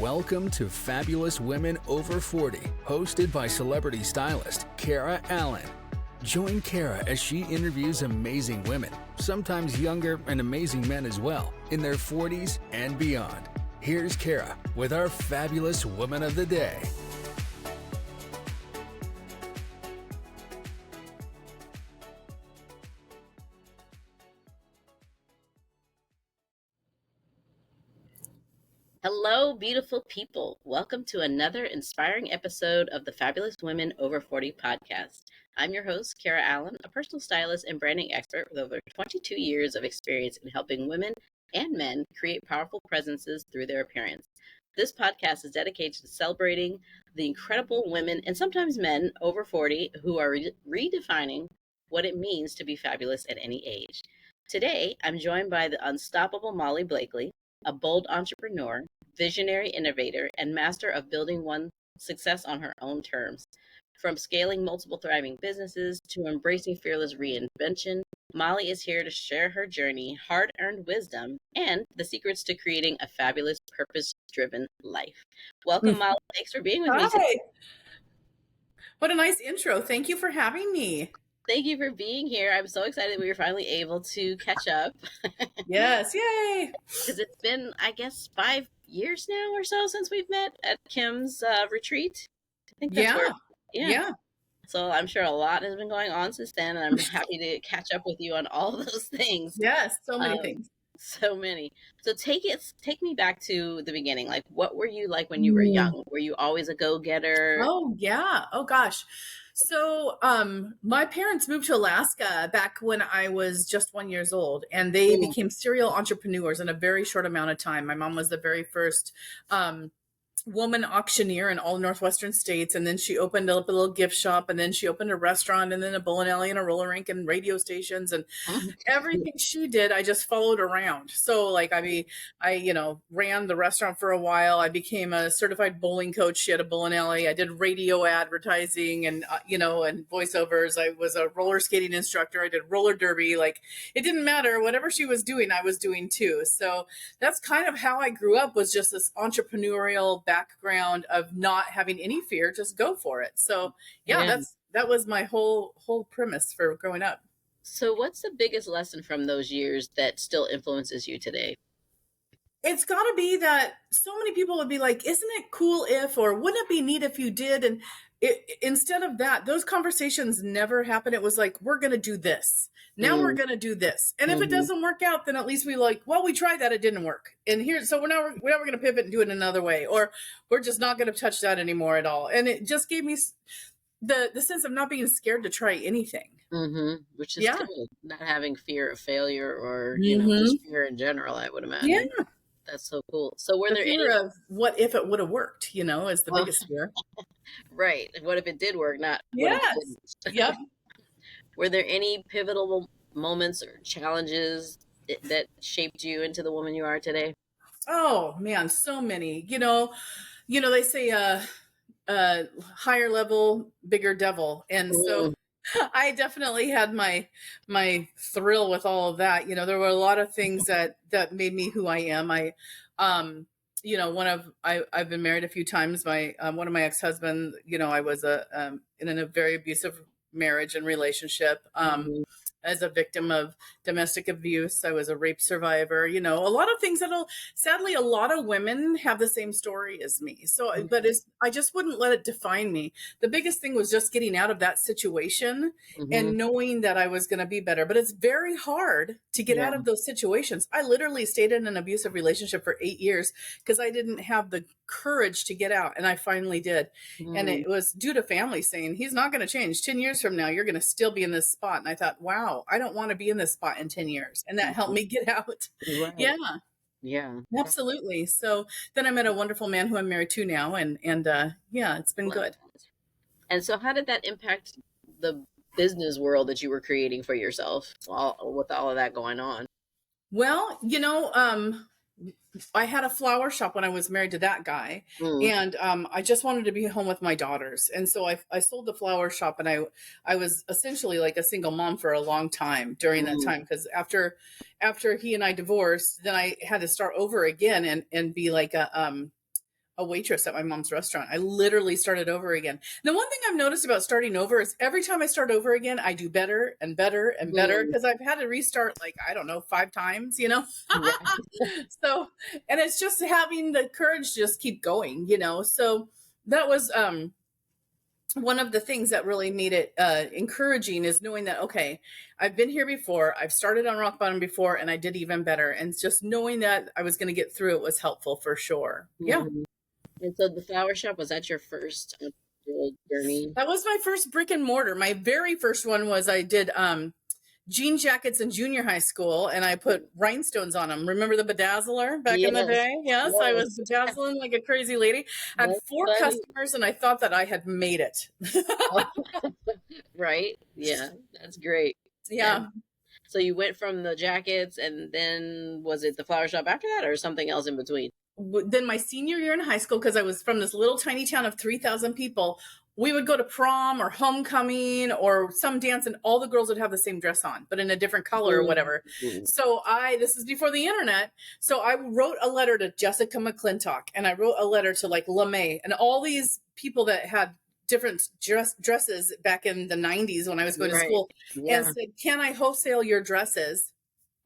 Welcome to Fabulous Women Over 40, hosted by celebrity stylist Kara Allan. Join Kara as she interviews amazing women, sometimes younger and amazing men as well, in their 40s and beyond. Here's Kara with our Fabulous Woman of the Day. Hello, beautiful people. Welcome to another inspiring episode of the Fabulous Women Over 40 podcast. I'm your host, Kara Allan, a personal stylist and branding expert with over 22 years of experience in helping women and men create powerful presences through their appearance. This podcast is dedicated to celebrating the incredible women and sometimes men over 40 who are redefining what it means to be fabulous at any age. Today, I'm joined by the unstoppable Molly Blakeley, a bold entrepreneur, visionary innovator, and master of building one success on her own terms. From scaling multiple thriving businesses to embracing fearless reinvention, Molly is here to share her journey, hard-earned wisdom, and the secrets to creating a fabulous, purpose-driven life. Welcome, Molly. Thanks for being with me today. What a nice intro. Thank you for having me. Thank you for being here. I'm so excited we were finally able to catch up. Yes, yay! Because it's been, I guess, 5 years now or so since we've met at Kim's retreat. I think that's where. Yeah. So I'm sure a lot has been going on since then, and I'm happy to catch up with you on all those things. Yes, so many things. So many. So take me back to the beginning. Like, what were you like when you were young? Were you always a go-getter? Oh, yeah. Oh, gosh. So my parents moved to Alaska back when I was just 1 year old, and they became serial entrepreneurs in a very short amount of time. My mom was the very first woman auctioneer in all Northwestern states. And then she opened up a little gift shop, and then she opened a restaurant, and then a bowling alley and a roller rink and radio stations, and everything she did, I just followed around. So like, I ran the restaurant for a while. I became a certified bowling coach. She had a bowling alley. I did radio advertising and, and voiceovers. I was a roller skating instructor. I did roller derby. Like, it didn't matter. Whatever she was doing, I was doing too. So that's kind of how I grew up, was just this entrepreneurial background of not having any fear, just go for it. So that was my whole premise for growing up. So what's the biggest lesson from those years that still influences you today? It's got to be that so many people would be like, isn't it cool if, or wouldn't it be neat if you did? And instead of that, those conversations never happen. It was like, we're going to do this. Now we're going to do this. And if it doesn't work out, then at least we we tried that. It didn't work. And so we're going to pivot and do it another way, or we're just not going to touch that anymore at all. And it just gave me the sense of not being scared to try anything. Which is cool. Not having fear of failure or, just fear in general, I would imagine. Yeah. That's so cool. So were there fear of what if it would have worked, is the biggest fear. Right. What if it did work? Not yes. What if it didn't. Yep. Were there any pivotal moments or challenges that shaped you into the woman you are today? Oh man, so many. They say higher level, bigger devil. And so I definitely had my thrill with all of that. There were a lot of things that made me who I am. I've been married a few times. One of my ex-husband, I was in a very abusive marriage and relationship. As a victim of domestic abuse. I was a rape survivor, a lot of things sadly, a lot of women have the same story as me. So, but I just wouldn't let it define me. The biggest thing was just getting out of that situation and knowing that I was going to be better. But it's very hard to get out of those situations. I literally stayed in an abusive relationship for 8 years because I didn't have the courage to get out. And I finally did. And it was due to family saying, he's not going to change. 10 years from now, you're going to still be in this spot. And I thought, wow, I don't want to be in this spot in 10 years. And that helped me get out. Right. Yeah, absolutely. So then I met a wonderful man who I'm married to now. And it's been good. And so how did that impact the business world that you were creating for yourself with all of that going on? Well, I had a flower shop when I was married to that guy, and I just wanted to be home with my daughters. And so I sold the flower shop, and I was essentially like a single mom for a long time during that time, because after he and I divorced, then I had to start over again and be like a a waitress at my mom's restaurant. I literally started over again. The one thing I've noticed about starting over is every time I start over again, I do better and better and better, because I've had to restart, like, I don't know, 5 times, you know? So, and it's just having the courage to just keep going, you know? So that was, one of the things that really made it encouraging, is knowing that, okay, I've been here before, I've started on rock bottom before, and I did even better. And just knowing that I was going to get through it was helpful for sure. Yeah. And so the flower shop, was that your first journey? That was my first brick and mortar. My very first one was, I did jean jackets in junior high school, and I put rhinestones on them. Remember the bedazzler back in the day? Yes, I was bedazzling like a crazy lady. I had 4 customers, and I thought that I had made it. Right? Yeah, that's great. Yeah. And so you went from the jackets, and then was it the flower shop after that, or something else in between? Then my senior year in high school, because I was from this little tiny town of 3,000 people, we would go to prom or homecoming or some dance, and all the girls would have the same dress on, but in a different color or whatever. So this is before the internet. So I wrote a letter to Jessica McClintock, and I wrote a letter to like LeMay and all these people that had different dresses back in the 90s when I was going to school, and said, can I wholesale your dresses?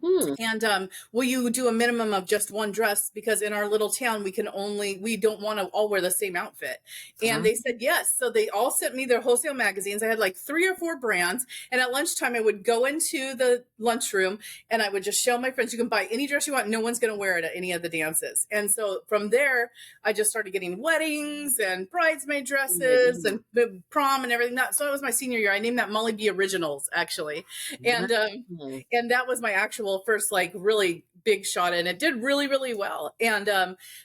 And will you do a minimum of just 1 dress? Because in our little town, we don't want to all wear the same outfit. And they said yes. So they all sent me their wholesale magazines. I had like 3 or 4 brands. And at lunchtime, I would go into the lunchroom and I would just show my friends, you can buy any dress you want. No one's going to wear it at any of the dances. And so from there, I just started getting weddings and bridesmaid dresses and the prom and everything. So that was my senior year. I named that Molly B Originals, actually. And that was my actual first like really big shot, and it did really, really well. And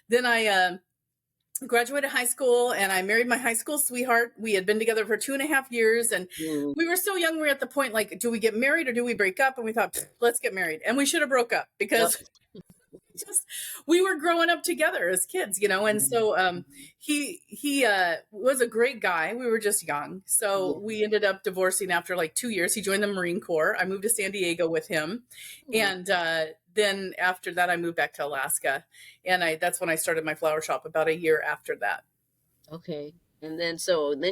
then I graduated high school, and I married my high school sweetheart. We had been together for 2.5 years, and we were so young. We were at the point, like, do we get married or do we break up? And we thought, let's get married. And we should have broke up, because we were growing up together as kids, you know. And so he was a great guy. We were just young. So we ended up divorcing after like 2 years. He joined the Marine Corps. I moved to San Diego with him. And then after that, I moved back to Alaska. And that's when I started my flower shop, about a year after that. Okay. And then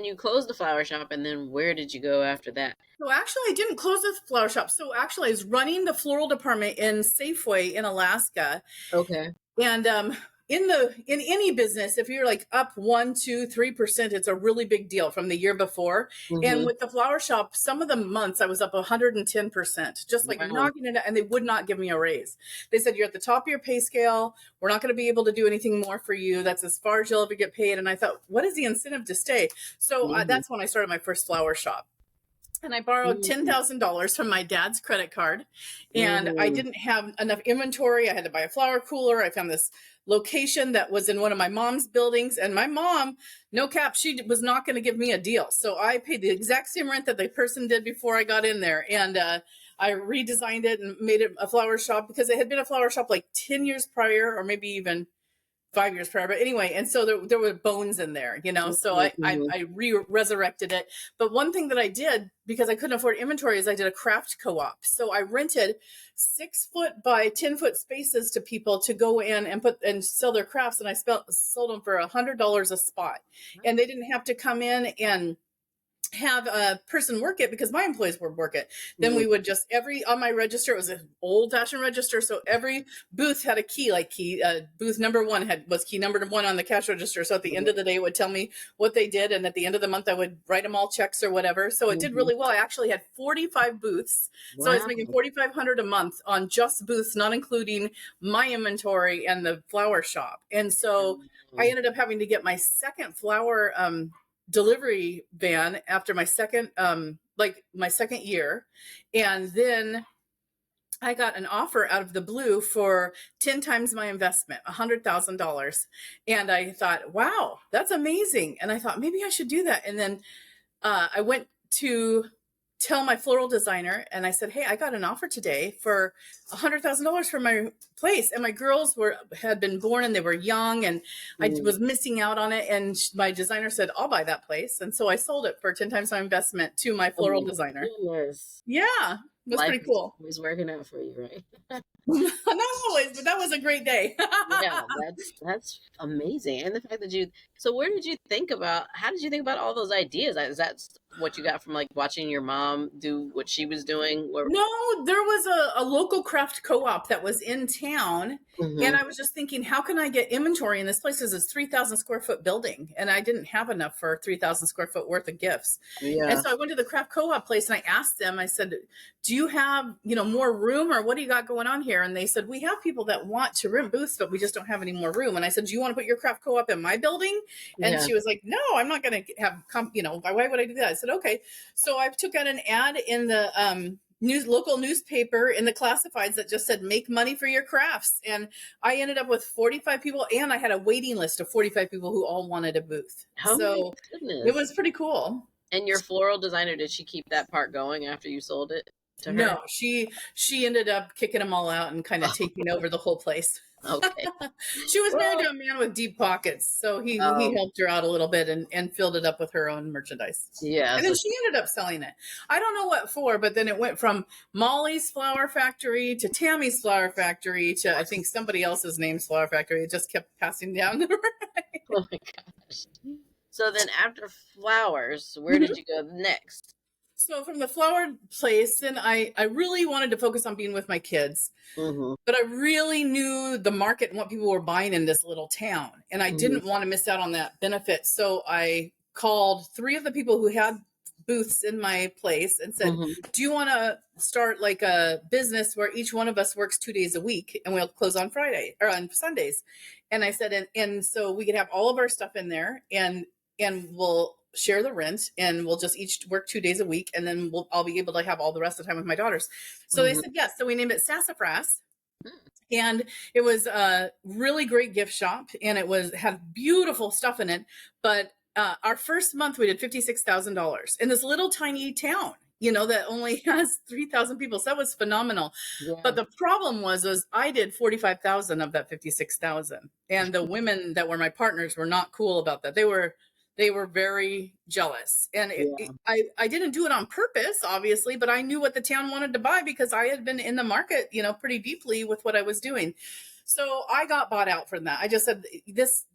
you closed the flower shop, and then where did you go after that? So actually, I didn't close the flower shop. So actually, I was running the floral department in Safeway in Alaska. Okay. And in any business, if you're like up 1%, 2%, 3%, it's a really big deal from the year before. And with the flower shop, some of the months I was up 110%, just like knocking it out, and they would not give me a raise. They said, you're at the top of your pay scale. We're not going to be able to do anything more for you. That's as far as you'll ever get paid. And I thought, what is the incentive to stay? So that's when I started my first flower shop. And I borrowed $10,000 from my dad's credit card, and I didn't have enough inventory. I had to buy a flower cooler. I found this location that was in one of my mom's buildings, and my mom, no cap, she was not going to give me a deal. So I paid the exact same rent that the person did before I got in there. And I redesigned it and made it a flower shop, because it had been a flower shop like 10 years prior, or maybe even 5 years prior. But anyway, and so there were bones in there, you know, so I resurrected it. But one thing that I did, because I couldn't afford inventory, is I did a craft co-op. So I rented 6-foot by 10-foot spaces to people to go in and sell their crafts. And I sold them for $100 a spot. And they didn't have to come in and have a person work it, because my employees would work it. Then we would just on my register, it was an old fashioned register. So every booth had a key, booth number 1 was key number 1 on the cash register. So at the end of the day, it would tell me what they did. And at the end of the month, I would write them all checks or whatever. So it did really well. I actually had 45 booths. So I was making $4,500 a month on just booths, not including my inventory and the flower shop. And so I ended up having to get my second flower, delivery van after my second year. And then I got an offer out of the blue for 10 times my investment, $100,000. And I thought, wow, that's amazing. And I thought, maybe I should do that. And then I went to tell my floral designer, and I said, hey, I got an offer today for $100,000 for my place. And my girls had been born, and they were young, and I was missing out on it. And my designer said, I'll buy that place. And so I sold it for 10 times my investment to my floral designer. Goodness. Yeah. It was Life pretty is cool. always working out for you, right? Not always, but that was a great day. Yeah, that's amazing. And the fact that so where did you think about, how did you think about all those ideas? Is that what you got from like watching your mom do what she was doing? No, there was a local craft co-op that was in town. And Mhm. I was just thinking, how can I get inventory in this place? Because it's 3,000 square foot building. And I didn't have enough for 3,000 square foot worth of gifts. And Yeah. so I went to the craft co-op place and I asked them, I said, do you have, more room, or what do you got going on here? And they said, we have people that want to rent booths, but we just don't have any more room. And I said, do you want to put your craft co-op in my building? And Yeah. she was like, no, I'm not going to have, why would I do that? I said, okay. So I took out an ad in the, local newspaper in the classifieds that just said make money for your crafts, and I ended up with 45 people, and I had a waiting list of 45 people who all wanted a booth. Oh my So it goodness. was pretty cool. And your floral designer, did she keep that part going after you sold it to her? No, she ended up kicking them all out and kind of taking over the whole place. Okay. She was married to a man with deep pockets, so he helped her out a little bit and filled it up with her own merchandise. Yeah. And then she ended up selling it. I don't know what for, but then it went from Molly's Flower Factory to Tammy's Flower Factory to, I think, somebody else's name's Flower Factory. It just kept passing down the right. Oh my gosh. So then after flowers, where did you go next? So from the flower place, then I really wanted to focus on being with my kids. Mm-hmm. But I really knew the market and what people were buying in this little town. And I didn't want to miss out on that benefit. So I called 3 of the people who had booths in my place and said, do you want to start like a business where each one of us works 2 days a week and we'll close on Friday or on Sundays? And I said, and so we could have all of our stuff in there and we'll share the rent, and we'll just each work 2 days a week, and then I'll be able to have all the rest of the time with my daughters. So they said yes. So we named it Sassafras, and it was a really great gift shop, and it had beautiful stuff in it. But our first month we did $56,000 in this little tiny town, that only has 3,000 people. So that was phenomenal. Yeah. But the problem was I did 45,000 of that 56,000, and the women that were my partners were not cool about that. They were very jealous, and I didn't do it on purpose, obviously, but I knew what the town wanted to buy because I had been in the market, pretty deeply with what I was doing. So I got bought out from that. I just said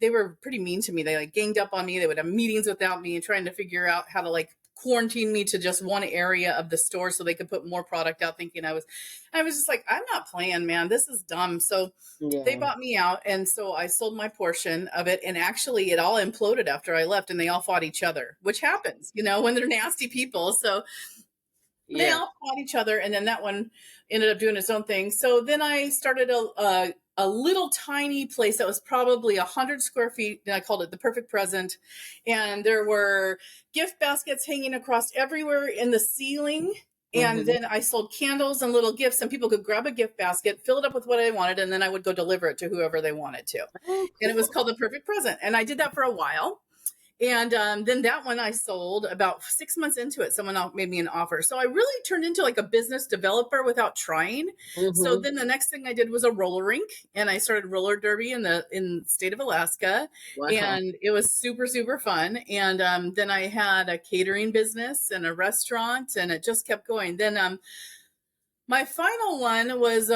they were pretty mean to me. They like ganged up on me. They would have meetings without me and trying to figure out how to like quarantine me to just one area of the store so they could put more product out, thinking I was just like, I'm not playing, man. This is dumb. So they bought me out. And so I sold my portion of it. And actually it all imploded after I left, and they all fought each other, which happens, when they're nasty people. So they all fought each other. And then that one ended up doing its own thing. So then I started a little tiny place that was probably 100 square feet. And I called it the Perfect Present. And there were gift baskets hanging across everywhere in the ceiling. And then I sold candles and little gifts, and people could grab a gift basket, fill it up with what I wanted, and then I would go deliver it to whoever they wanted to. Oh, cool. And it was called the Perfect Present. And I did that for a while. And then that one I sold about 6 months into it. Someone else made me an offer. So I really turned into like a business developer without trying. So then the next thing I did was a roller rink, and I started roller derby in the state of Alaska. Wow. And it was super, super fun. And then I had a catering business and a restaurant, and it just kept going. Then my final one was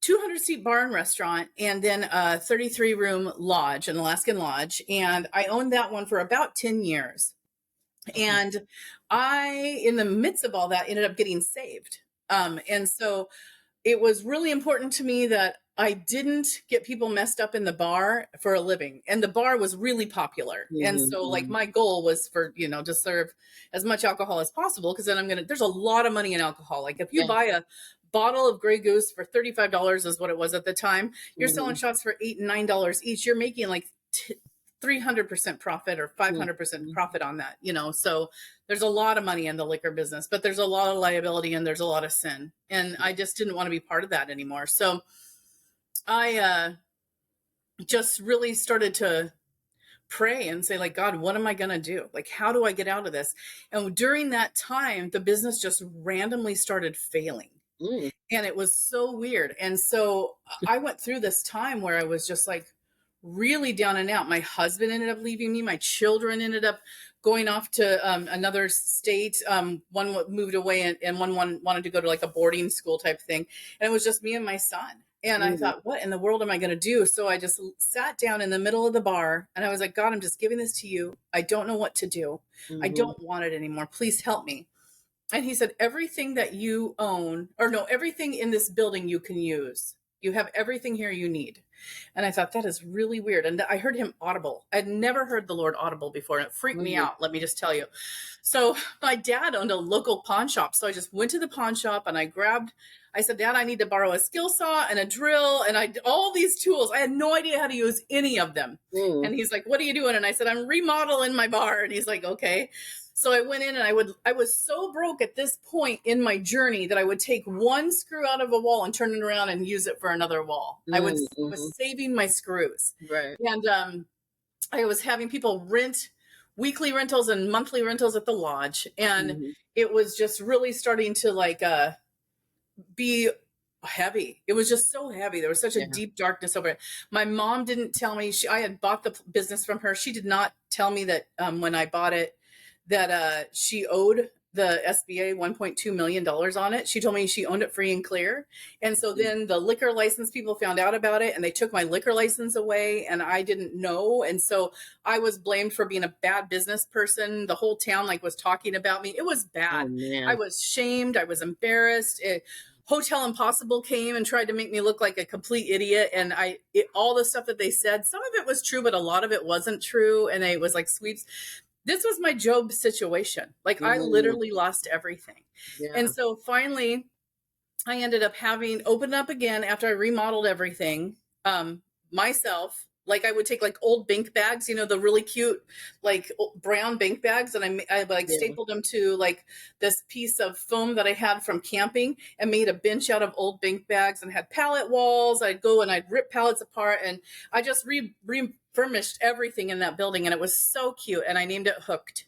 200-seat bar and restaurant, and then a 33-room lodge, an Alaskan lodge. And I owned that one for about 10 years. And I, in the midst of all that, ended up getting saved. And so it was really important to me that I didn't get people messed up in the bar for a living. And the bar was really popular. And so like my goal was for, to serve as much alcohol as possible. Cause then there's a lot of money in alcohol. Like if you buy a bottle of Grey Goose for $35 is what it was at the time, you're selling shots for $8 and $9 each. You're making like 300% profit or 500% profit on that, so there's a lot of money in the liquor business, but there's a lot of liability and there's a lot of sin. And I just didn't want to be part of that anymore. So I just really started to pray and say, like, God, what am I going to do? Like, how do I get out of this? And during that time, the business just randomly started failing. And it was so weird. And so I went through this time where I was just like really down and out. My husband ended up leaving me. My children ended up going off to another state. One moved away and one wanted to go to like a boarding school type thing. And it was just me and my son. And I thought, what in the world am I going to do? So I just sat down in the middle of the bar and I was like, God, I'm just giving this to you. I don't know what to do. I don't want it anymore. Please help me. And he said, everything that you own, or no, everything in this building you can use. You have everything here you need. And I thought, that is really weird. And I heard him audible. I'd never heard the Lord audible before. And it freaked me out. Let me just tell you. So my dad owned a local pawn shop. So I just went to the pawn shop and I said, Dad, I need to borrow a skill saw and a drill and all these tools. I had no idea how to use any of them. And he's like, what are you doing? And I said, I'm remodeling my bar. And he's like, okay. So I went in and I was so broke at this point in my journey that I would take one screw out of a wall and turn it around and use it for another wall. I was saving my screws. Right. And I was having people rent weekly rentals and monthly rentals at the lodge. And it was just really starting to be heavy. It was just so heavy. There was such a deep darkness over it. My mom didn't tell me. I had bought the business from her. She did not tell me that when I bought it, that she owed the SBA $1.2 million on it. She told me she owned it free and clear. And so then the liquor license people found out about it and they took my liquor license away and I didn't know. And so I was blamed for being a bad business person. The whole town was talking about me. It was bad. Oh, I was shamed. I was embarrassed. Hotel Impossible came and tried to make me look like a complete idiot. And all the stuff that they said, some of it was true, but a lot of it wasn't true. And it was like sweeps. This was my Job situation. I literally lost everything. Yeah. And so finally I ended up having opened up again after I remodeled everything myself. I would take old bank bags, the really cute, brown bank bags. And I stapled them to this piece of foam that I had from camping and made a bench out of old bank bags and had pallet walls. I'd go and I'd rip pallets apart and I just refurbished everything in that building. And it was so cute. And I named it Hooked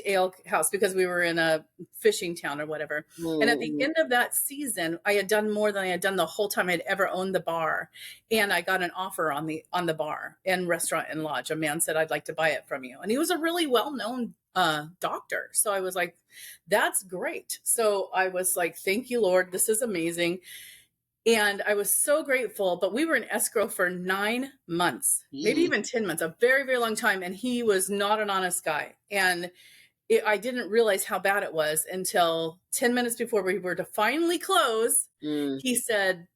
Ale House because we were in a fishing town or whatever. And at the end of that season, I had done more than I had done the whole time I'd ever owned the bar. And I got an offer on the bar and restaurant and lodge. A man said, I'd like to buy it from you. And he was a really well-known doctor. So I was like, that's great. So I was like, thank you, Lord. This is amazing. And I was so grateful, but we were in escrow for 9 months, maybe even 10 months, a very, very long time. And he was not an honest guy. And I didn't realize how bad it was until 10 minutes before we were to finally close. He said,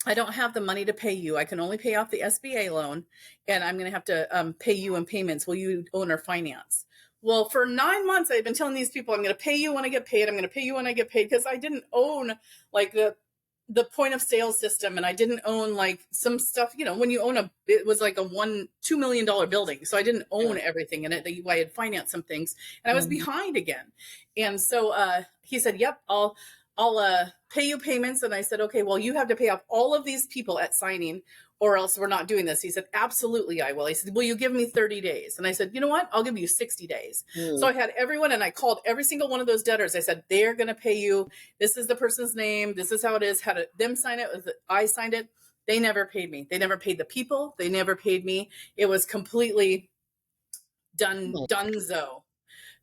I don't have the money to pay you. I can only pay off the SBA loan and I'm going to have to pay you in payments. Will you own or finance? Well, for 9 months, I've been telling these people, I'm going to pay you when I get paid. I'm going to pay you when I get paid because I didn't own the point of sale system. And I didn't own some stuff, when you own it was a $2 million building. So I didn't own everything in it. I had financed some things and I was behind again. And so he said, yep, I'll pay you payments. And I said, okay, well, you have to pay off all of these people at signing or else we're not doing this. He said, absolutely, I will. He said, will you give me 30 days? And I said, you know what? I'll give you 60 days. So I had everyone and I called every single one of those debtors. I said, they're going to pay you. This is the person's name. This is how it is. Had them sign it. I signed it. They never paid me. They never paid the people. They never paid me. It was completely donezo.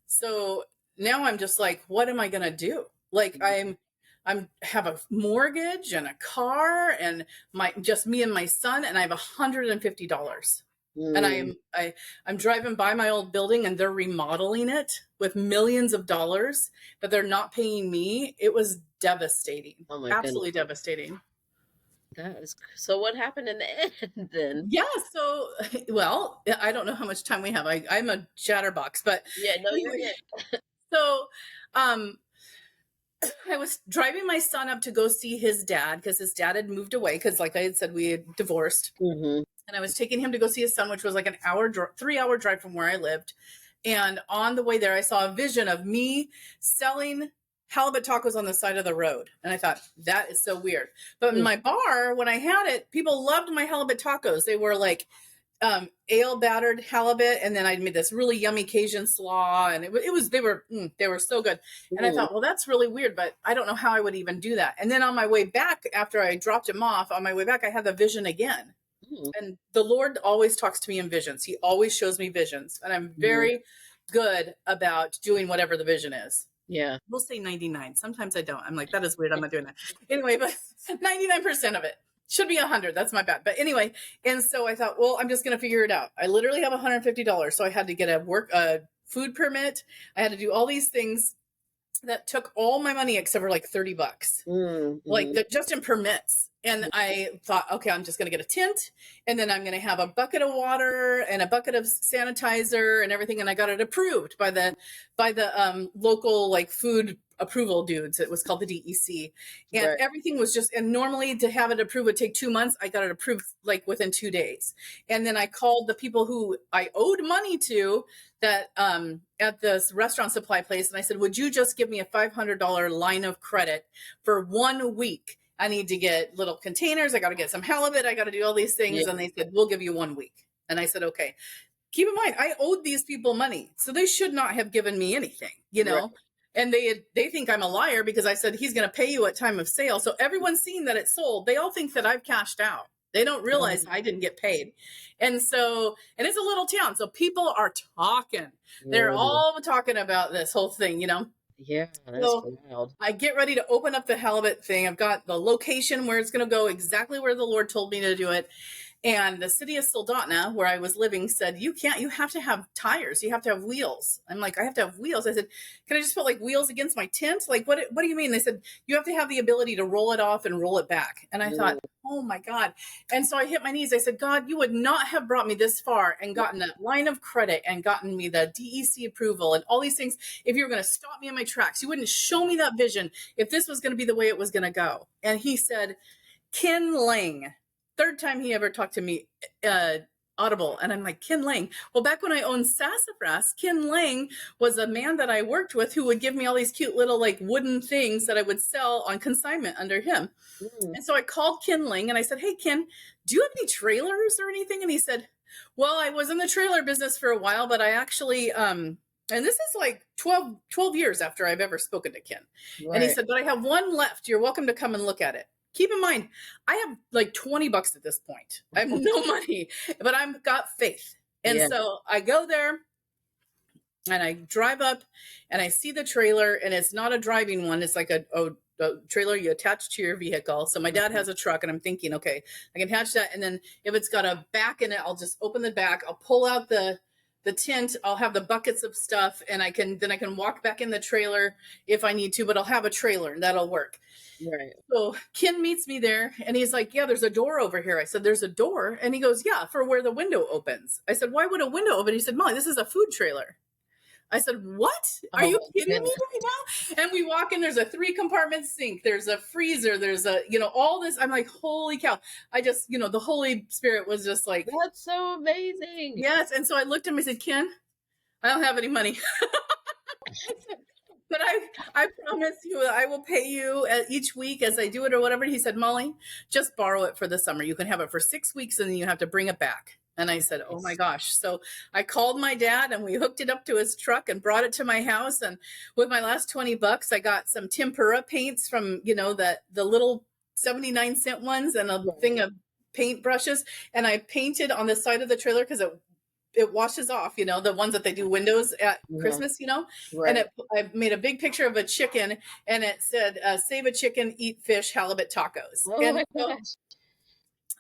So now I'm just like, what am I going to do? I have a mortgage and a car and just me and my son, and I have $150. And I'm driving by my old building and they're remodeling it with millions of dollars, but they're not paying me. It was devastating. Oh my Absolutely goodness. Devastating. So what happened in the end then? Yeah. So, well, I don't know how much time we have. I'm a chatterbox, but yeah, no, you're good. So, I was driving my son up to go see his dad because his dad had moved away because like I had said, we had divorced. And I was taking him to go see his son, which was an 3-hour drive from where I lived. And on the way there, I saw a vision of me selling halibut tacos on the side of the road. And I thought, that is so weird. But in my bar, when I had it, people loved my halibut tacos. They were ale battered halibut, and then I made this really yummy Cajun slaw, and they were so good. And I thought, well, that's really weird, but I don't know how I would even do that. And then on my way back, after I dropped him off, on my way back, I had the vision again. And the Lord always talks to me in visions. He always shows me visions. And I'm very good about doing whatever the vision is. Yeah. We'll say 99. Sometimes I don't. I'm like, that is weird. I'm not doing that. Anyway, but 99% of it should be 100. That's my bad. But anyway, and so I thought, well, I'm just going to figure it out. I literally have $150. So I had to get a food permit. I had to do all these things that took all my money except for like $30, like just in permits. And I thought, okay, I'm just going to get a tent, and then I'm going to have a bucket of water and a bucket of sanitizer and everything. And I got it approved by the local like food approval dudes. It was called the DEC, and everything was just, and normally to have it approved would take 2 months. I got it approved like within 2 days. And then I called the people who I owed money to that at this restaurant supply place, and I said, would you just give me a $500 line of credit for 1 week? I need to get little containers. I got to get some halibut. I got to do all these things. And they said, we'll give you 1 week. And I said, okay. Keep in mind, I owed these people money, so they should not have given me anything, you know? Right. And they think I'm a liar because I said, he's going to pay you at time of sale. So everyone's seen that it's sold. They all think that I've cashed out. They don't realize I didn't get paid. And so, and it's a little town. So people are talking. They're all talking about this whole thing, you know? Yeah, that's wild. I get ready to open up the halibut thing. I've got the location where it's going to go, exactly where the Lord told me to do it. And the city of Soldotna, where I was living, said, you have to have tires. You have to have wheels. I'm like, I have to have wheels. I said, can I just put like wheels against my tent? Like, what do you mean? They said, you have to have the ability to roll it off and roll it back. And I thought, oh my God. And so I hit my knees. I said, God, you would not have brought me this far and gotten that line of credit and gotten me the DEC approval and all these things if you were going to stop me in my tracks. You wouldn't show me that vision if this was going to be the way it was going to go. And he said, Ken Lang. Third time he ever talked to me audible. And I'm like, Ken Lang. Well, back when I owned Sassafras, Ken Lang was a man that I worked with who would give me all these cute little like wooden things that I would sell on consignment under him. And so I called Ken Lang and I said, hey, Ken, do you have any trailers or anything? And he said, well, I was in the trailer business for a while, but I actually, and this is like 12 years after I've ever spoken to Ken. Right. And he said, but I have one left. You're welcome to come and look at it. Keep in mind, I have like $20 at this point. I have no money, but I've got faith. And so I go there and I drive up and I see the trailer, and it's not a driving one. It's like a trailer you attach to your vehicle. So my dad has a truck, and I'm thinking, okay, I can attach that. And then if it's got a back in it, I'll just open the back. I'll pull out the tent. I'll have the buckets of stuff, and I can walk back in the trailer if I need to, but I'll have a trailer and that'll work. Right. So Ken meets me there and he's like, yeah, there's a door over here. I said, there's a door? And he goes, yeah, for where the window opens. I said, why would a window open? He said, Molly, this is a food trailer. I said, what? Are you kidding me right now? And we walk in, there's a 3-compartment sink. There's a freezer. There's a, all this. I'm like, holy cow. I just, the Holy Spirit was just like, that's so amazing. Yes. And so I looked at him, I said, Ken, I don't have any money. But I promise you that I will pay you each week as I do it or whatever. He said, Molly, just borrow it for the summer. You can have it for 6 weeks and then you have to bring it back. And I said, oh my gosh. So I called my dad and we hooked it up to his truck and brought it to my house. And with my last $20, I got some tempera paints from, the little 79-cent ones and a thing of paint brushes. And I painted on the side of the trailer because it washes off, the ones that they do windows at Christmas, Right. And I made a big picture of a chicken and it said, save a chicken, eat fish, halibut tacos. Oh and my gosh.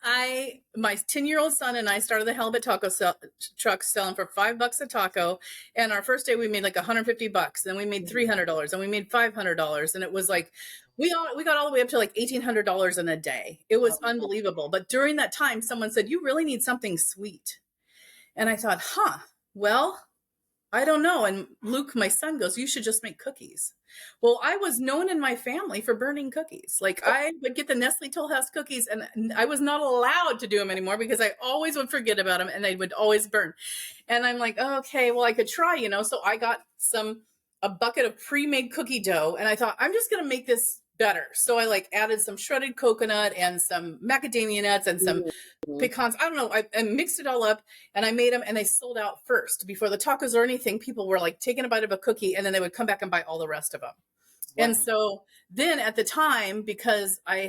My 10-year-old son and I started the halibut taco truck selling for $5 a taco. And our first day we made like $150. Then we made $300 and we made $500. And it was like, we got all the way up to like $1,800 in a day. It was unbelievable. But during that time, someone said, you really need something sweet. And I thought, well, I don't know. And Luke, my son, goes, you should just make cookies. Well, I was known in my family for burning cookies. Like I would get the Nestle Toll House cookies and I was not allowed to do them anymore because I always would forget about them and they would always burn. And I'm like, okay, well, I could try, So I got a bucket of pre-made cookie dough and I thought, I'm just going to make this better. So I added some shredded coconut and some macadamia nuts and some pecans. I don't know. I mixed it all up and I made them and they sold out first before the tacos or anything. People were taking a bite of a cookie and then they would come back and buy all the rest of them. Wow. And so then at the time, because I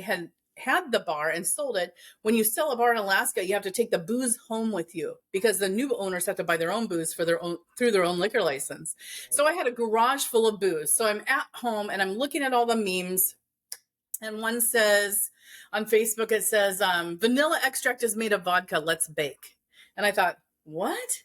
had the bar and sold it. When you sell a bar in Alaska, you have to take the booze home with you because the new owners have to buy their own booze for their own through their own liquor license. So I had a garage full of booze. So I'm at home and I'm looking at all the memes. And one says on Facebook, it says, vanilla extract is made of vodka. Let's bake. And I thought, what?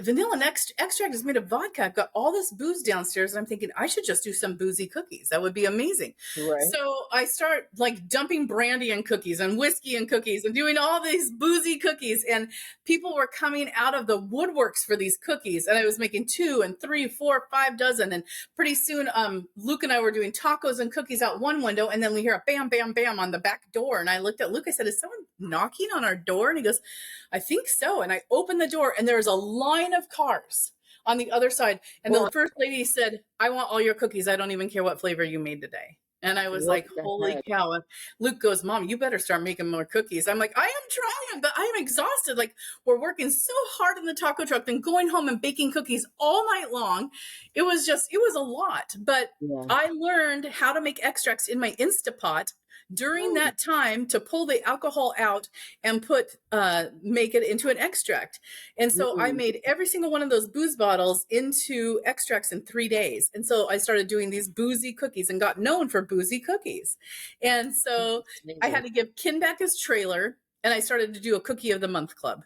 Vanilla extract is made of vodka. I've got all this booze downstairs. And I'm thinking I should just do some boozy cookies. That would be amazing. Right. So I start like dumping brandy and cookies and whiskey and cookies and doing all these boozy cookies. And people were coming out of the woodworks for these cookies. And I was making 2 and 3, 4, 5 dozen. And pretty soon, Luke and I were doing tacos and cookies out one window. And then we hear a bam, bam, bam on the back door. And I looked at Luke. I said, is someone knocking on our door? And he goes, I think so. And I opened the door and there was a line of cars on the other side. And the first lady said, I want all your cookies. I don't even care what flavor you made today. And I was like, holy cow. And Luke goes, Mom, you better start making more cookies. I'm like, I am trying, but I am exhausted. Like, we're working so hard in the taco truck, then going home and baking cookies all night long. It was a lot. But I learned how to make extracts in my Instapot during that time to pull the alcohol out and make it into an extract. And so I made every single one of those booze bottles into extracts in 3 days. And so I started doing these boozy cookies and got known for boozy cookies. And so I had to give Ken back his trailer and I started to do a cookie of the month club.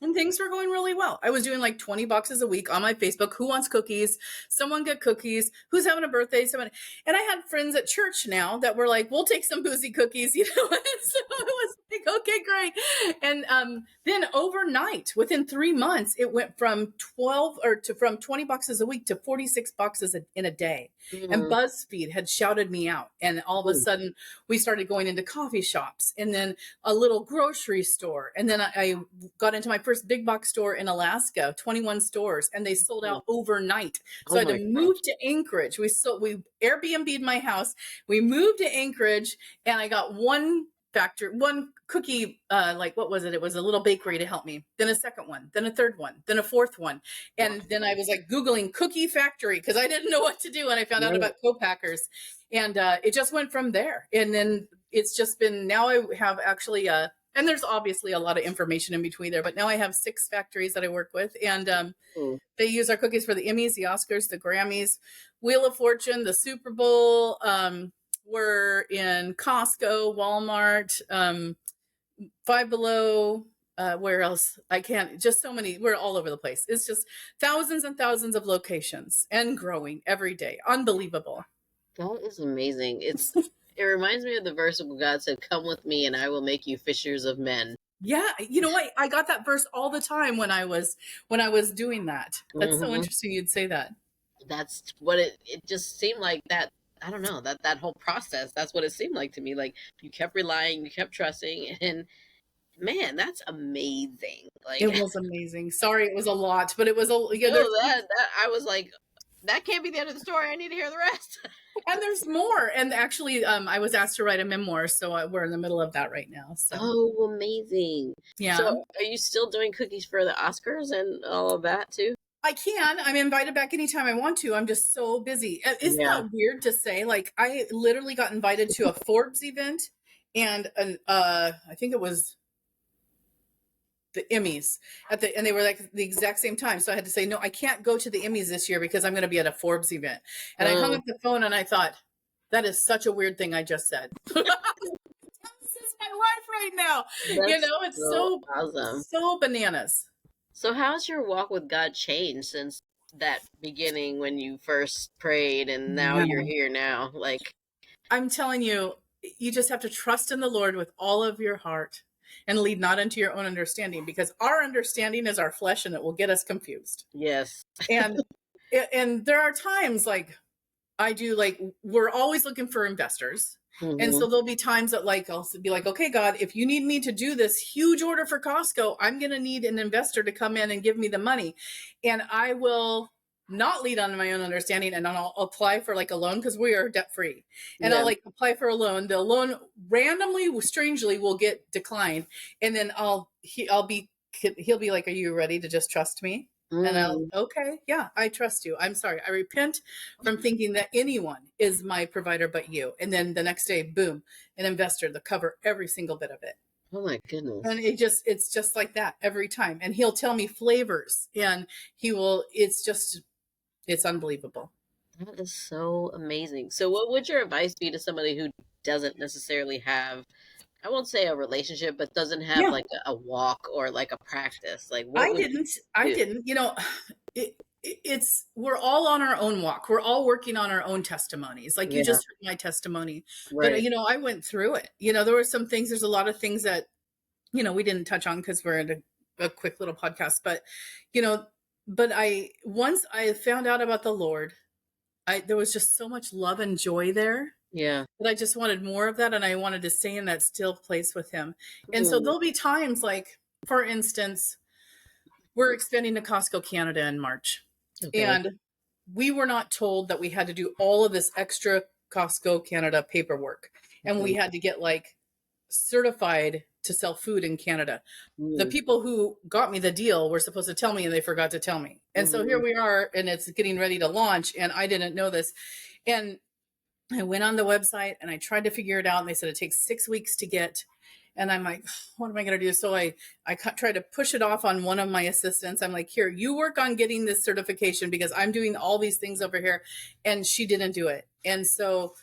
And things were going really well. I was doing like 20 boxes a week on my Facebook. Who wants cookies? Someone get cookies. Who's having a birthday? Someone. And I had friends at church now that were like, we'll take some boozy cookies, you know? And so I was like, okay, great. And then overnight, within 3 months, it went from 20 boxes a week to 46 boxes in a day. And BuzzFeed had shouted me out. And all of a sudden we started going into coffee shops and then a little grocery store. And then I got into my first big box store in Alaska, 21 stores, and they sold out overnight. So I had to move to Anchorage. We Airbnb'd my house. We moved to Anchorage and I got one cookie, what was it? It was a little bakery to help me. Then a second one, then a third one, then a fourth one. And then I was like Googling cookie factory because I didn't know what to do. And I found out about co-packers and it just went from there. And then it's just been, now I have actually, and there's obviously a lot of information in between there, but now I have 6 factories that I work with and they use our cookies for the Emmys, the Oscars, the Grammys, Wheel of Fortune, the Super Bowl. We're in Costco, Walmart, Five Below, where else? I can't, just so many, we're all over the place. It's just thousands and thousands of locations and growing every day. Unbelievable. That is amazing. It reminds me of the verse where God said, come with me and I will make you fishers of men. Yeah. You know what? I got that verse all the time when I was doing that. That's so interesting you'd say that. That's what it just seemed like that. I don't know, that whole process, that's what it seemed like to me. Like you kept relying, you kept trusting, and man, that's amazing. Like it was amazing. Sorry, it was a lot, but it was I was like, that can't be the end of the story. I need to hear the rest. And there's more. And actually, I was asked to write a memoir, so we're in the middle of that right now. So. Oh, amazing! Yeah. So, are you still doing cookies for the Oscars and all of that too? I can. I'm invited back anytime I want to. I'm just so busy. Isn't that weird to say? Like, I literally got invited to a Forbes event and I think it was the Emmys and they were like the exact same time. So I had to say, no, I can't go to the Emmys this year because I'm going to be at a Forbes event. And I hung up the phone and I thought, that is such a weird thing I just said. This is my life right now. It's so awesome. So bananas. So how's your walk with God changed since that beginning when you first prayed and now you're here now? Like, I'm telling you, you just have to trust in the Lord with all of your heart and lead not unto your own understanding, because our understanding is our flesh and it will get us confused. Yes. And there are times like we're always looking for investors. And so there'll be times that I'll be like, okay, God, if you need me to do this huge order for Costco, I'm going to need an investor to come in and give me the money. And I will not lead on my own understanding. And I'll apply for a loan because we are debt free. And I'll apply for a loan. The loan randomly, strangely will get declined. And then he'll be like, are you ready to just trust me? And okay, yeah, I trust you. I'm sorry. I repent from thinking that anyone is my provider but you. And then the next day, boom, an investor to cover every single bit of it. Oh my goodness. And it's just like that every time. And he'll tell me flavors and it's unbelievable. That is so amazing. So what would your advice be to somebody who doesn't necessarily have, I won't say a relationship, but doesn't have Yeah. like a walk or like a practice? Like what I would didn't, we're all on our own walk. We're all working on our own testimonies. Like you just heard my testimony, Right. but I went through it. There were some things, there's a lot of things that, we didn't touch on because we're in a quick little podcast, but, once I found out about the Lord, there was just so much love and joy there. Yeah. But I just wanted more of that. And I wanted to stay in that still place with him. And so there'll be times like, for instance, we're expanding to Costco Canada in March. Okay. And we were not told that we had to do all of this extra Costco Canada paperwork. And we had to get like certified to sell food in Canada. The people who got me the deal were supposed to tell me and they forgot to tell me. And so here we are and it's getting ready to launch and I didn't know this. And I went on the website and I tried to figure it out and they said it takes 6 weeks to get. And I'm like, what am I going to do? So I tried to push it off on one of my assistants. I'm like, here, you work on getting this certification because I'm doing all these things over here. And she didn't do it. And so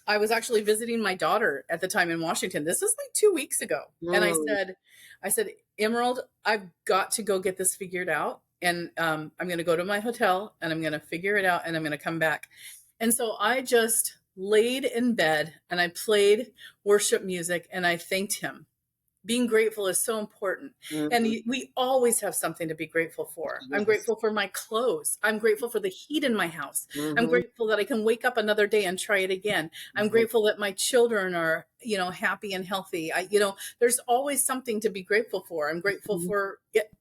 I was actually visiting my daughter at the time in Washington. This is like 2 weeks ago. And I said, Emerald, I've got to go get this figured out. And I'm going to go to my hotel and I'm going to figure it out and I'm going to come back. And so I just laid in bed and I played worship music and I thanked him. Being grateful is so important. And we always have something to be grateful for. Yes. I'm grateful for my clothes. I'm grateful for the heat in my house. I'm grateful that I can wake up another day and try it again. I'm grateful that my children are, happy and healthy. There's always something to be grateful for. I'm grateful for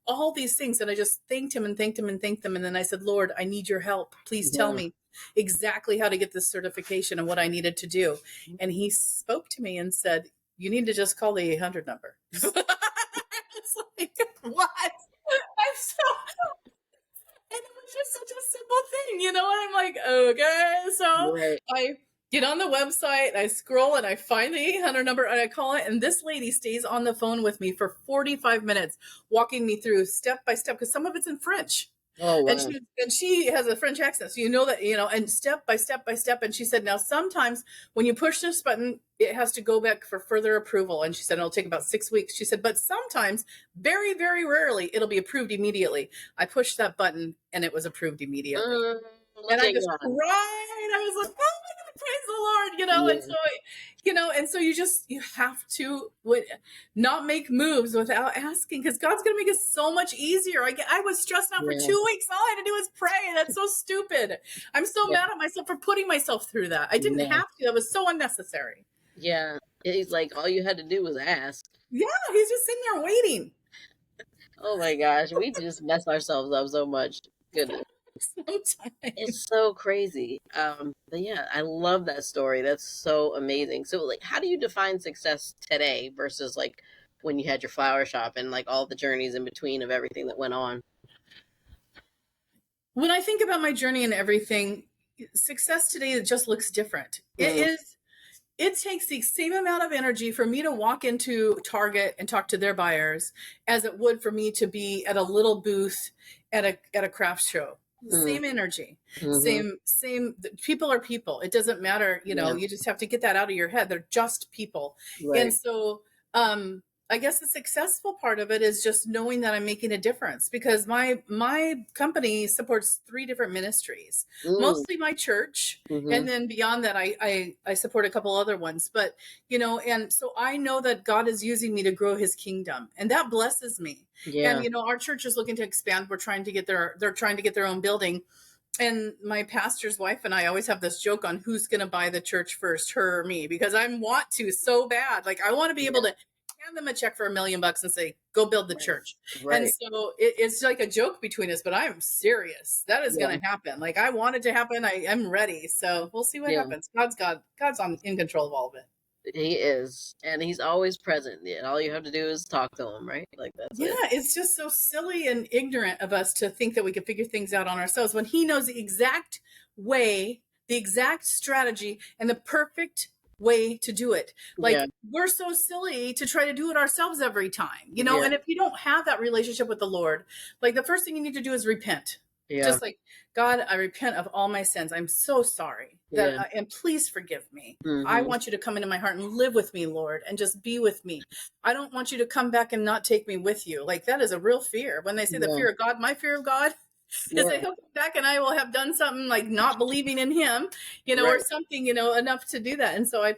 all these things. And I just thanked him and thanked him and thanked him. And then I said, Lord, I need your help. Please tell me exactly how to get this certification and what I needed to do. And he spoke to me and said, you need to just call the 800 number. It's like, what? And it was just such a simple thing, and I'm like, okay. So I get on the website, I scroll and I find the 800 number and I call it. And this lady stays on the phone with me for 45 minutes, walking me through step by step, because some of it's in French. Oh, wow. And she has a French accent. So and step by step by step. And she said, now sometimes when you push this button, it has to go back for further approval. And she said, it'll take about 6 weeks. She said, but sometimes, very, very rarely, it'll be approved immediately. I pushed that button and it was approved immediately. And I just cried. I was like, oh my God, praise the Lord, and so, and so you have to not make moves without asking, because God's going to make it so much easier. I was stressed out for 2 weeks. All I had to do was pray. That's so stupid. I'm so mad at myself for putting myself through that. I didn't have to. That was so unnecessary. Yeah. He's like, all you had to do was ask. Yeah. He's just sitting there waiting. Oh my gosh. We just mess ourselves up so much. Goodness. Sometimes. It's so crazy. But yeah, I love that story. That's so amazing. So like, how do you define success today versus like when you had your flower shop and like all the journeys in between of everything that went on? When I think about my journey and everything, success today just looks different. It takes the same amount of energy for me to walk into Target and talk to their buyers as it would for me to be at a little booth at a craft show. Same energy, same people are people. It doesn't matter, you just have to get that out of your head. They're just people. Right. And so, I guess the successful part of it is just knowing that I'm making a difference, because my company supports 3 different ministries, mostly my church. And then beyond that, I support a couple other ones, but, and so I know that God is using me to grow his kingdom, and that blesses me. Yeah. And, our church is looking to expand. They're trying to get their own building. And my pastor's wife and I always have this joke on who's going to buy the church first, her or me, because I want to so bad. Like, I want to be able to hand them a check for $1 million and say, go build the church. Right. And so it's like a joke between us, but I'm serious. That is going to happen. Like, I want it to happen. I'm ready. So we'll see what happens. God's in control of all of it. He is, and he's always present. And all you have to do is talk to him, right? Like that's Yeah, it. it's just so silly and ignorant of us to think that we can figure things out on ourselves when he knows the exact way, the exact strategy, and the perfect way to do it. Like Yeah, we're so silly to try to do it ourselves every time, you know? yeah, And if you don't have that relationship with the Lord, like the first thing you need to do is repent. yeah, Just like, God, I repent of all my sins. I'm so sorry that, yeah. and please forgive me. I Mm-hmm. want you to come into my heart and live with me, Lord, and just be with me. I don't want you to come back and not take me with you. Like that is a real fear. When they say the Yeah, fear of God, my fear of God is that yeah. he'll come back and I will have done something like not believing in him, you know, or Right. something, you know, enough to do that. And so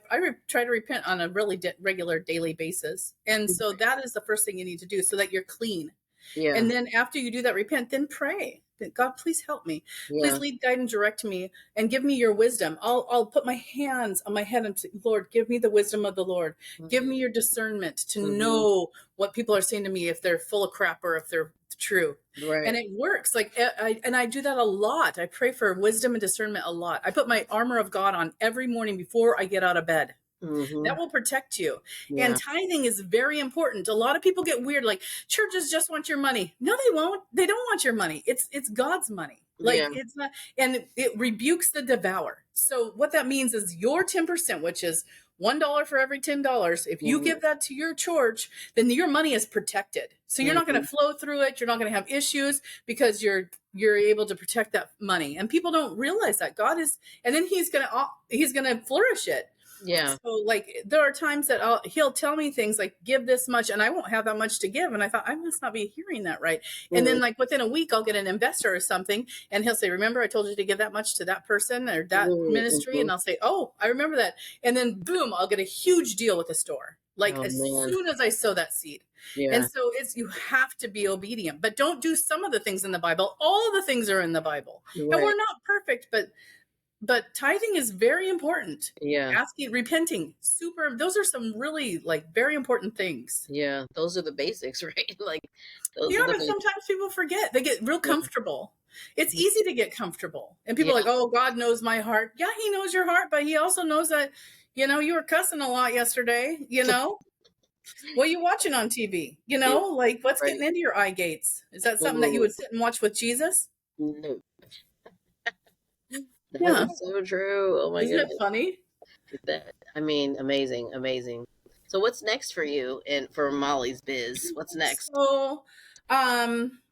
try to repent on a really regular daily basis. And so that is the first thing you need to do so that you're clean. Yeah, And then after you do that, repent, then pray that God, please help me. Please yeah. lead, guide, and direct me and give me your wisdom. I'll put my hands on my head and say, Lord, give me the wisdom of the Lord. Give me your discernment to Mm-hmm. know what people are saying to me, if they're full of crap or if they're true. And Right. it works. Like I do that a lot. I pray for wisdom and discernment a lot. I put my armor of God on every morning before I get out of bed. Mm-hmm. That will protect you. And Yeah. tithing is very important. A lot of people get weird, like churches just want your money. No, they won't. They don't want your money. It's God's money. Like Yeah. it's not, and it rebukes the devourer. So what that means is your 10%, which is $1 for every $10. If you Mm-hmm. give that to your church, then your money is protected. So you're not going Mm-hmm. to flow through it. You're not going to have issues because you're able to protect that money. And people don't realize that God is, and then he's going to flourish it. Yeah. So like there are times that he'll tell me things like give this much and I won't have that much to give, and I thought I must not be hearing that right. And Mm-hmm. then like within a week I'll get an investor or something and he'll say, remember I told you to give that much to that person or that ministry, Mm-hmm. and I'll say, oh, I remember that. And then boom, I'll get a huge deal with the store like Oh as man. soon as I sow that seed. Yeah. And so it's, you have to be obedient, but don't do some of the things in the Bible. All of the things are in the Bible, and Right. we're not perfect, but tithing is very important. Yeah. Asking, repenting, those are some really like very important things. Yeah. Those are the basics, right? Like those Yeah, are the but basics. sometimes people forget. They get real Yeah. comfortable. It's easy to get comfortable. And people are Yeah. like, oh, God knows my heart. Yeah, he knows your heart, but he also knows that, you know, you were cussing a lot yesterday, you know? What are you watching on TV? You Yeah. know, like what's Right. getting into your eye gates? Is that something that you Mm, would sit and watch with Jesus? no. That Yeah. is so true. Oh my Isn't it goodness. funny? That I mean, amazing, amazing. So what's next for you and for Molly's biz? What's next? So, um,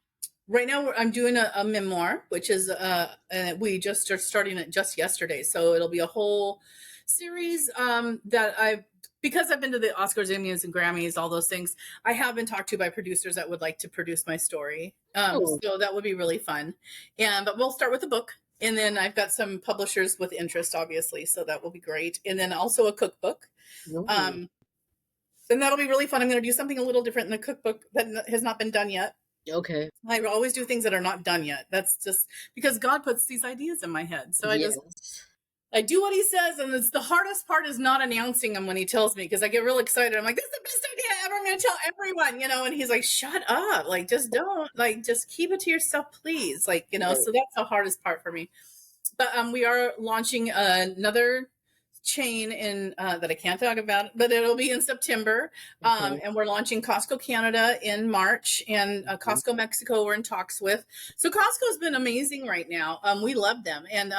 right now I'm doing a memoir, which is and we just are starting it just yesterday, so it'll be a whole series that I've, because I've been to the Oscars, Emmys, and Grammys, all those things. I have been talked to by producers that would like to produce my story, Oh, so that would be really fun. And but we'll start with a book, and then I've got some publishers with interest, obviously, so that will be great. And then also a cookbook. no. Um, and that'll be really fun. I'm going to do something a little different in the cookbook that has not been done yet. Okay. I always do things that are not done yet. That's just because God puts these ideas in my head. So Yes. I do what he says. And it's the hardest part is not announcing him when he tells me, because I get real excited. I'm like, this is the best idea ever. I'm going to tell everyone, you know, and he's like, shut up. Like, just don't, like, just keep it to yourself, please. Like, you know, Right. so that's the hardest part for me. But we are launching another chain in that I can't talk about, but it'll be in September. Okay. And we're launching Costco Canada in March, and Costco Mexico we're in talks with. So Costco's been amazing right now. We love them. And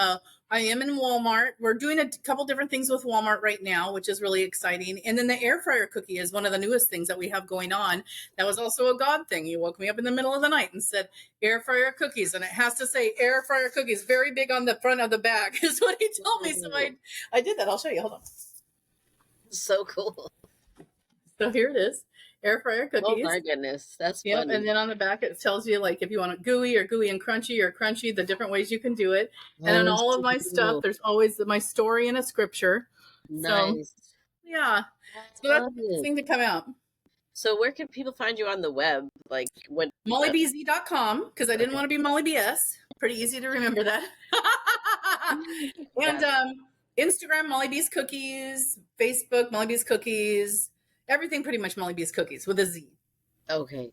I am in Walmart. We're doing a couple different things with Walmart right now, which is really exciting. And then the air fryer cookie is one of the newest things that we have going on. That was also a God thing. He woke me up in the middle of the night and said, air fryer cookies. And it has to say air fryer cookies very big on the front of the bag is what he told me. So I did that. I'll show you. Hold on. So cool. So here it is. Air fryer Oh cookies. my goodness. That's Yep. funny. And then on the back, it tells you like if you want it gooey and crunchy, the different ways you can do it. And Oh, on all of so my stuff, cool. there's always my story and a scripture. So Nice. yeah. I So that's love the next it. thing to come out. So where can people find you on the web? Like what? MollyBZ.com, because I didn't want to be Molly BS. Pretty easy to remember that. And Instagram, Molly B's Cookies, Facebook, Molly B's Cookies, everything pretty much Molly B's Cookies with a Z. Okay.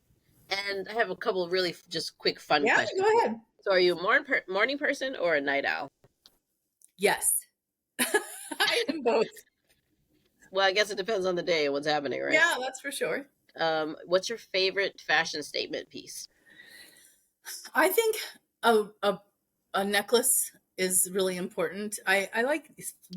And I have a couple of really just quick fun Yeah, questions. go ahead. So are you a morning person or a night owl? Yes. I am both. Well, I guess it depends on the day and what's happening, right? Yeah, that's for sure. What's your favorite fashion statement piece? I think a necklace is really important. I like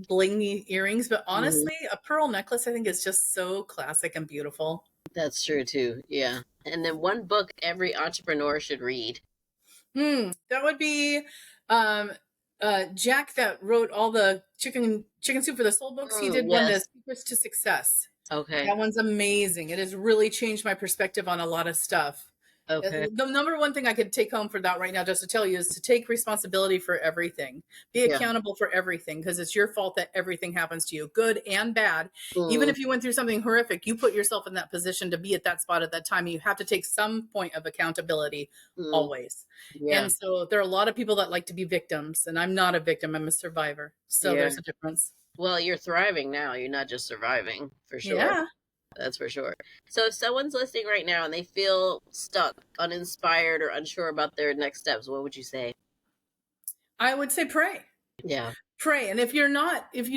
blingy earrings, but honestly, a pearl necklace I think is just so classic and beautiful. That's true too. Yeah. And then one book every entrepreneur should read. That would be um Jack that wrote all the chicken soup for the soul books. He did one, The Yes. Secrets to Success. Okay. That one's amazing. It has really changed my perspective on a lot of stuff. Okay. The number one thing I could take home for that right now, just to tell you, is to take responsibility for everything. Be Yeah. accountable for everything, because it's your fault that everything happens to you, good and bad. Mm. Even if you went through something horrific, you put yourself in that position to be at that spot at that time. And you have to take some point of accountability always. Yeah. And so there are a lot of people that like to be victims, and I'm not a victim. I'm a survivor. So there's a difference. Well, you're thriving now. You're not just surviving, for sure. Yeah. That's for sure. So if someone's listening right now and they feel stuck, uninspired, or unsure about their next steps, what would you say? I would say pray. Yeah. Pray. And if you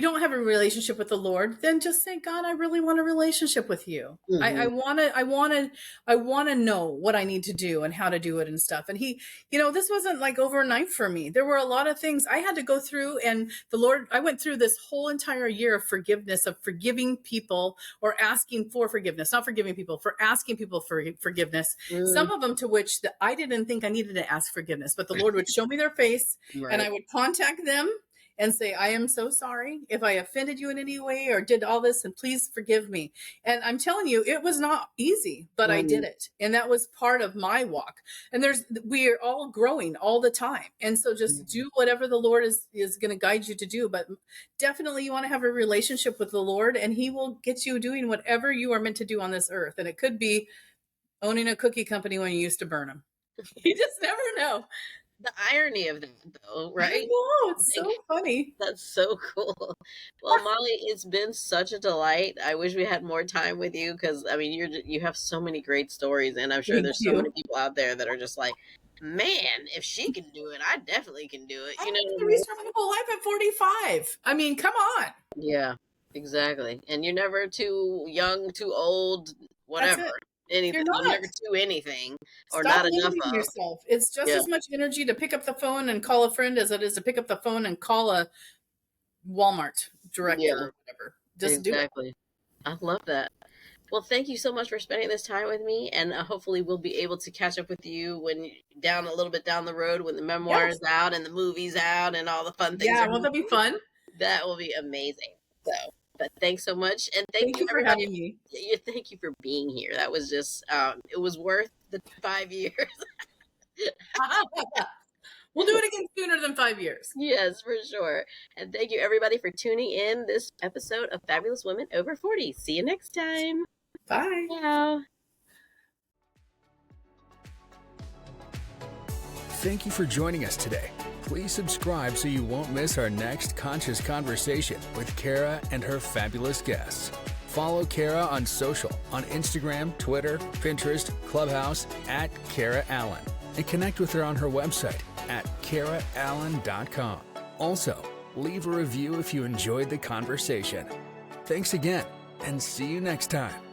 don't have a relationship with the Lord, then just say, God, I really want a relationship with you. I want to know what I need to do and how to do it and stuff. And this wasn't like overnight for me. There were a lot of things I had to go through, and I went through this whole entire year of forgiveness, of forgiving people or asking for forgiveness, not forgiving people, for asking people for forgiveness. Some of them to which I didn't think I needed to ask forgiveness, but the Lord would show me their face and I would contact them and say, I am so sorry if I offended you in any way or did all this, and please forgive me. And I'm telling you, it was not easy, but I did it. And that was part of my walk. And we are all growing all the time. And so just do whatever the Lord is going to guide you to do. But definitely you want to have a relationship with the Lord, and he will get you doing whatever you are meant to do on this earth. And it could be owning a cookie company when you used to burn them. You just never know. The irony of that, though, right? I know, it's so funny. That's so cool. Well, Molly, it's been such a delight. I wish we had more time with you, because I mean, you have so many great stories, and I'm sure there's so many people out there that are just like, man, if she can do it, I definitely can do it. You know, restart my whole life at 45. I mean, come on. Yeah, exactly. And you're never too young, too old, whatever. Anything. You're never too anything or Stop not enough of yourself. It's just as much energy to pick up the phone and call a friend as it is to pick up the phone and call a Walmart director or whatever. Just do it. I love that. Well, thank you so much for spending this time with me, and hopefully we'll be able to catch up with you a little bit down the road when the memoir is out and the movie's out and all the fun things. Yeah, won't that be fun? That will be amazing. But thanks so much, and thank you for having me. Thank you for being here. That was just it was worth the 5 years. We'll do it again sooner than 5 years. Yes, for sure. And thank you everybody for tuning in this episode of Fabulous Women Over 40. See you next time. Bye. Ciao. Thank you for joining us today. Please subscribe so you won't miss our next conscious conversation with Kara and her fabulous guests. Follow Kara on social, on Instagram, Twitter, Pinterest, Clubhouse, @Kara Allan, and connect with her on her website at karaallan.com. Also, leave a review if you enjoyed the conversation. Thanks again, and see you next time.